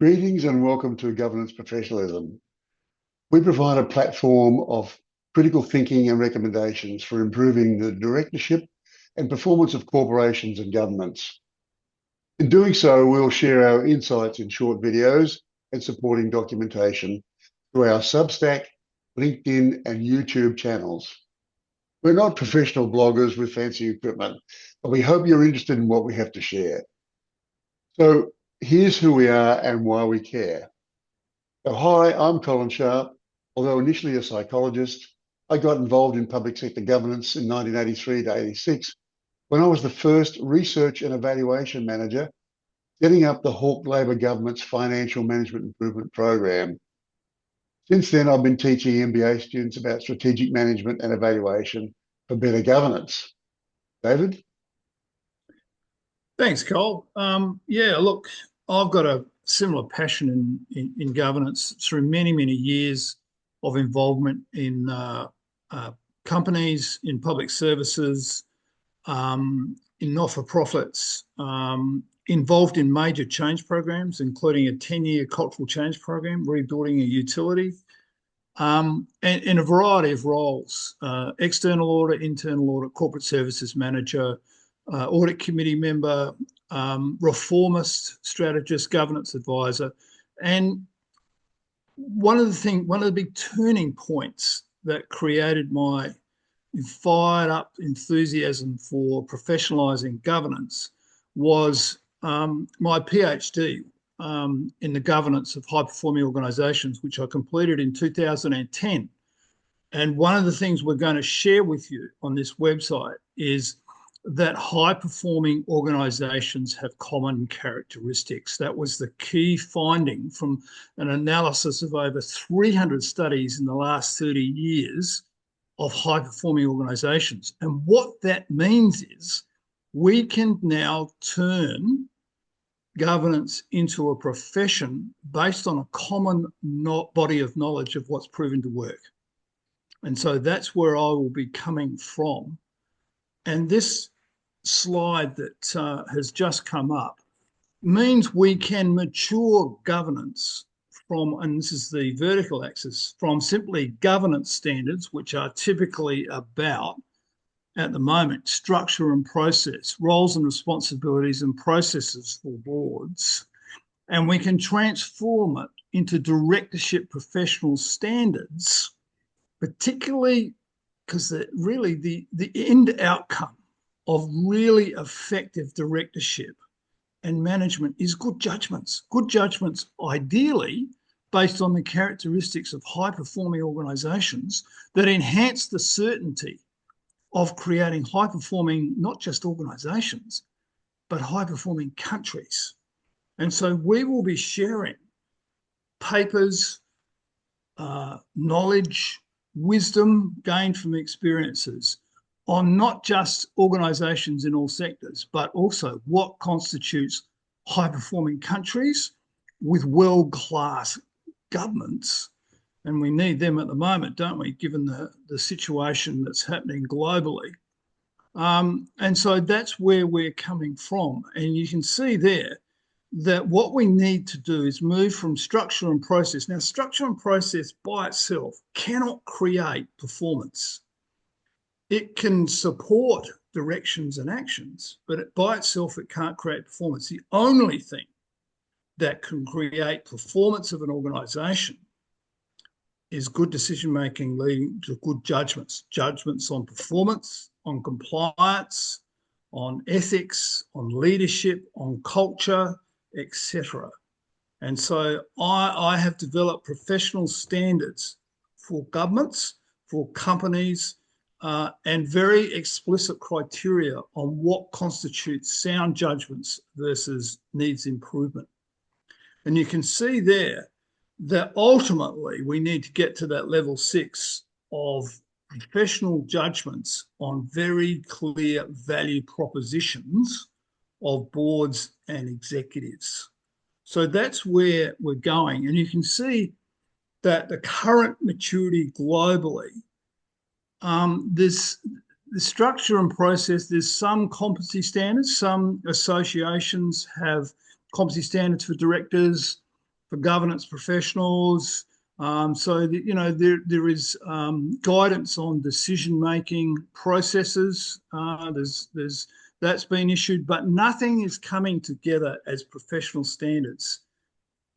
Greetings and welcome to Governance Professionalism. We provide a platform of critical thinking and recommendations for improving the directorship and performance of corporations and governments. In doing so, we'll share our insights in short videos and supporting documentation through our Substack, LinkedIn, and YouTube channels. We're not professional bloggers with fancy equipment, but we hope you're interested in what we have to share. So here's who we are and why we care. So, hi, I'm Colin Sharp. Although initially a psychologist, I got involved in public sector governance in 1983 to 86 when I was the first research and evaluation manager setting up the Hawke Labor government's financial management improvement program. Since then, I've been teaching MBA students about strategic management and evaluation for better governance. David? Thanks, Cole. Yeah, look, I've got a similar passion in governance through many years of involvement in companies, in public services, in not-for-profits, involved in major change programs, including a 10-year cultural change program, rebuilding a utility, and in a variety of roles, external audit, internal audit, corporate services manager, audit committee member, reformist, strategist, governance advisor. And one of the big turning points that created my fired up enthusiasm for professionalising governance was my PhD in the governance of high-performing organisations, which I completed in 2010. And one of the things we're going to share with you on this website is that high-performing organisations have common characteristics. That was the key finding from an analysis of over 300 studies in the last 30 years of high-performing organisations. And what that means is we can now turn governance into a profession based on a common body of knowledge of what's proven to work. And so that's where I will be coming from. And this slide that has just come up means we can mature governance from, and this is the vertical axis, from simply governance standards, which are typically about, at the moment, structure and process, roles and responsibilities and processes for boards, and we can transform it into directorship professional standards, particularly because really the end outcome of really effective directorship and management is good judgments. Good judgments, ideally, based on the characteristics of high-performing organisations that enhance the certainty of creating high-performing, not just organisations, but high-performing countries. And so we will be sharing papers, knowledge, wisdom gained from experiences on not just organisations in all sectors, but also what constitutes high-performing countries with world-class governments. And we need them at the moment, don't we, given the situation that's happening globally. And so that's where we're coming from. And you can see there that what we need to do is move from structure and process. Now, structure and process by itself cannot create performance. It can support directions and actions, but by itself, it can't create performance. The only thing that can create performance of an organisation is good decision-making leading to good judgments. Judgments on performance, on compliance, on ethics, on leadership, on culture, etc. And so I have developed professional standards for governments, for companies, and very explicit criteria on what constitutes sound judgments versus needs improvement. And you can see there that ultimately we need to get to that level 6 of professional judgments on very clear value propositions of boards and executives. So that's where we're going. And you can see that the current maturity globally, there's the structure and process, there's some competency standards. Some associations have competency standards for directors. for governance professionals. So that, there is guidance on decision-making processes. That's been issued, but nothing is coming together as professional standards.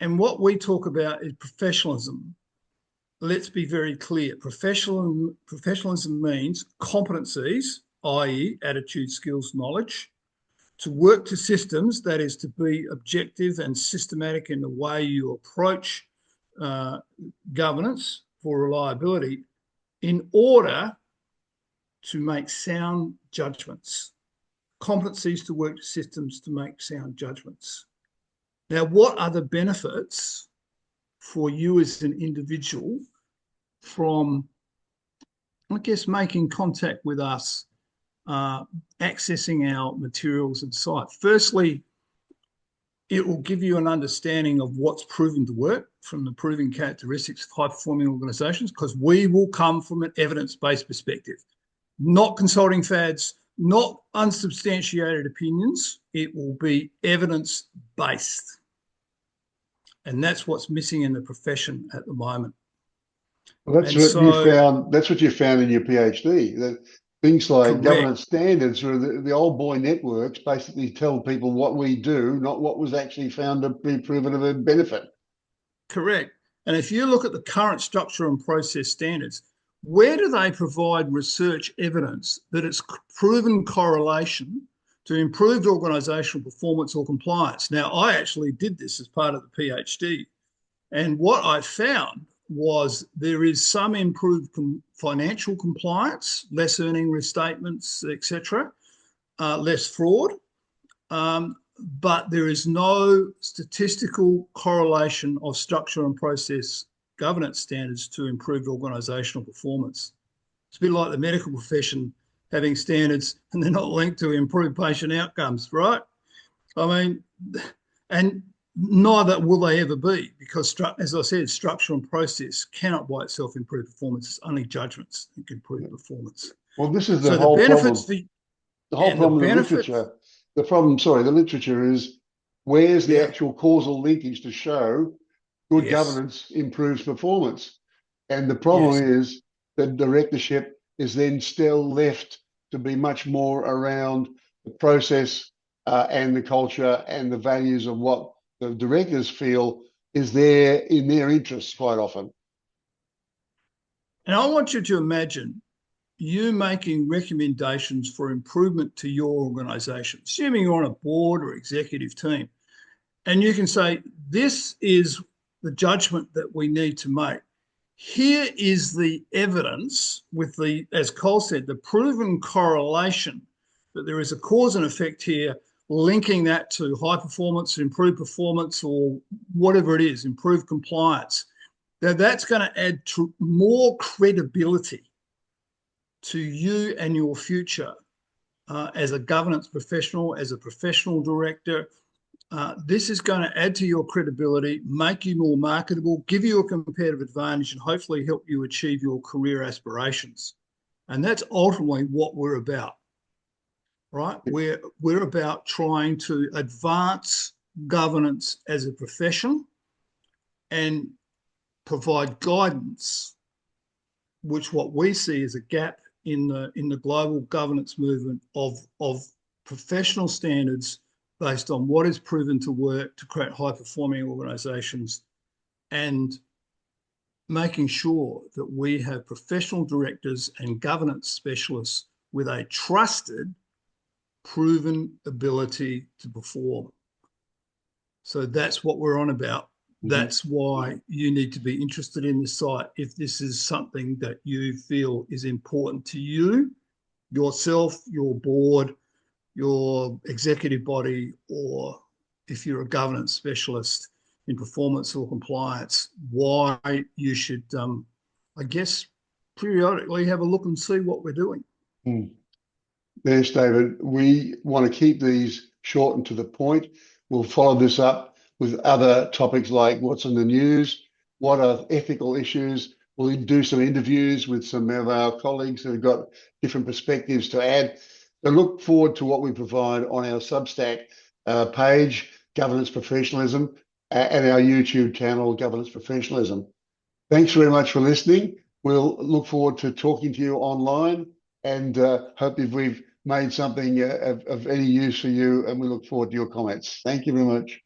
And what we talk about is professionalism. Let's be very clear. Professionalism means competencies, i.e. attitude, skills, knowledge, to work to systems, that is to be objective and systematic in the way you approach governance for reliability in order to make sound judgments. Competencies to work to systems to make sound judgments. Now, what are the benefits for you as an individual from, I guess, making contact with us, accessing our materials and site? Firstly, it will give you an understanding of what's proven to work from the proven characteristics of high-performing organisations, because we will come from an evidence-based perspective, not consulting fads, not unsubstantiated opinions. It will be evidence-based. And that's what's missing in the profession at the moment. Well, that's what you found. That's what you found in your PhD. That things like correct. governance standards or the old boy networks basically tell people what we do, not what was actually found to be proven of a benefit. Correct. And if you look at the current structure and process standards, where do they provide research evidence that it's proven correlation to improved organisational performance or compliance? Now, I actually did this as part of the PhD. And what I found was there is some improved financial compliance, less earning restatements, etc., less fraud, but there is no statistical correlation of structure and process governance standards to improved organisational performance. It's a bit like the medical profession having standards and they're not linked to improved patient outcomes, right? I mean, and neither will they ever be, because, as I said, structure and process cannot by itself improve performance. It's only judgments that can improve performance. Well, this is the whole problem. The whole problem of literature. The literature is where's the actual causal linkage to show good governance improves performance? And the problem is that directorship is then still left to be much more around the process and the culture and the values of what the directors feel is there in their interests quite often. And I want you to imagine you making recommendations for improvement to your organisation, assuming you're on a board or executive team, and you can say, this is the judgment that we need to make. Here is the evidence with the, as Cole said, the proven correlation that there is a cause and effect here, linking that to high performance, improved performance, or whatever it is, improved compliance. Now that's going to add to more credibility to you and your future as a governance professional, as a professional director. This is going to add to your credibility, make you more marketable, give you a competitive advantage, and hopefully help you achieve your career aspirations. And that's ultimately what we're about, right? We're about trying to advance governance as a profession and provide guidance, which what we see is a gap in the global governance movement of professional standards based on what is proven to work to create high-performing organisations, and making sure that we have professional directors and governance specialists with a trusted, proven ability to perform. So that's what we're on about. That's why you need to be interested in the site if this is something that you feel is important to you, yourself, your board, your executive body, or if you're a governance specialist in performance or compliance, why you should, I guess, periodically have a look and see what we're doing. Thanks, David. We want to keep these short and to the point. We'll follow this up with other topics like what's in the news, what are ethical issues. We'll do some interviews with some of our colleagues who have got different perspectives to add. So look forward to what we provide on our Substack page, Governance Professionalism. and our YouTube channel, Governance Professionalism. Thanks very much for listening. We'll look forward to talking to you online, and hope that we've made something of any use for you, and we look forward to your comments. Thank you very much.